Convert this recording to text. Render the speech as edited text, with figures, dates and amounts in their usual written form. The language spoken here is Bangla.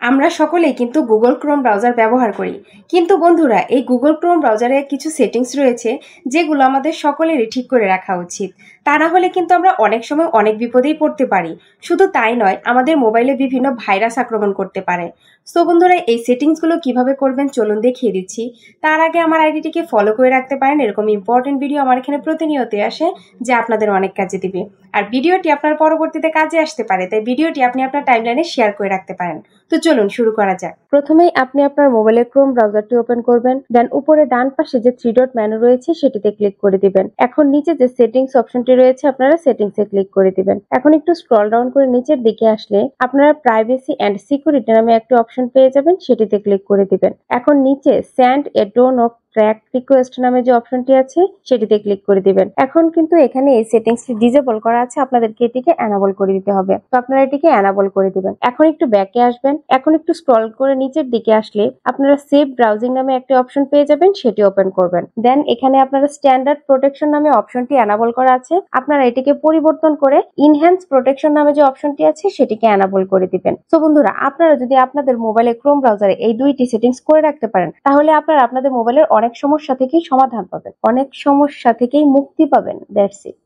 আমরা সকলেই কিন্তু গুগল ক্রোম ব্রাউজার ব্যবহার করি, কিন্তু বন্ধুরা এই গুগল ক্রোম ব্রাউজারে কিছু সেটিংস রয়েছে যেগুলো আমাদের সকলেরই ঠিক করে রাখা উচিত। তা না হলে কিন্তু আমরা অনেক সময় অনেক বিপদেই পড়তে পারি। শুধু তাই নয়, আমাদের মোবাইলে বিভিন্ন ভাইরাস আক্রমণ করতে পারে। সো বন্ধুরা, এই সেটিংসগুলো কিভাবে করবেন চলুন দেখিয়ে দিচ্ছি। তার আগে আমার আইডিটিকে ফলো করে রাখতে পারেন, এরকম ইম্পর্টেন্ট ভিডিও আমার এখানে প্রতিনিয়ত আসে যা আপনাদের অনেক কাজে দিবে। আর ভিডিওটি আপনার পরবর্তীতে কাজে আসতে পারে, তাই ভিডিওটি আপনি আপনার টাইমলাইনে শেয়ার করে রাখতে পারেন। তো চলুন শুরু করা যাক। প্রথমেই আপনি আপনার মোবাইলের ক্রোম ব্রাউজারটি ওপেন করবেন, দেন উপরে ডান পাশে যে 3 ডট মেনু রয়েছে সেটিতে ক্লিক করে দিবেন। এখন নিচে যে সেটিংস অপশনটি রয়েছে আপনারা সেটিংসে ক্লিক করে দিবেন। এখন একটু স্ক্রল ডাউন করে নিচের দিকে আসলে আপনারা প্রাইভেসি এন্ড সিকিউরিটি নামে একটা অপশন পেয়ে যাবেন, সেটিতে ক্লিক করে দিবেন। এখন নিচে send a done of track request নামে যে অপশনটি আছে সেটিতে ক্লিক করে দিবেন। এখন কিন্তু এখানে এই সেটিংসটি ডিসেবল করা আছে, আপনাদেরকে এটিকে এনাবল করে দিতে হবে। তো আপনারা এটিকে এনাবল করে দিবেন। এখন একটু ব্যাকে আসবেন, এখন একটু স্ক্রল করে নিচের দিকে আসলে আপনারা সেভ ব্রাউজিং নামে একটা অপশন পেয়ে যাবেন, সেটি ওপেন করবেন। দেন এখানে আপনারা স্ট্যান্ডার্ড প্রোটেকশন নামে অপশনটি এনাবল করা আছে, আপনারা এটিকে পরিবর্তন করে ইনহ্যান্স প্রোটেকশন নামে যে অপশনটি আছে সেটিকে এনাবল করে দিবেন। সো বন্ধুরা, আপনারা যদি আপনাদের মোবাইলে ক্রোম ব্রাউজারে এই দুইটি সেটিংস করে রাখতে পারেন, তাহলে আপনারা আপনাদের মোবাইলের অনেক সমস্যা থেকেই সমাধান পাবেন, অনেক সমস্যা থেকেই মুক্তি পাবেন। That's it.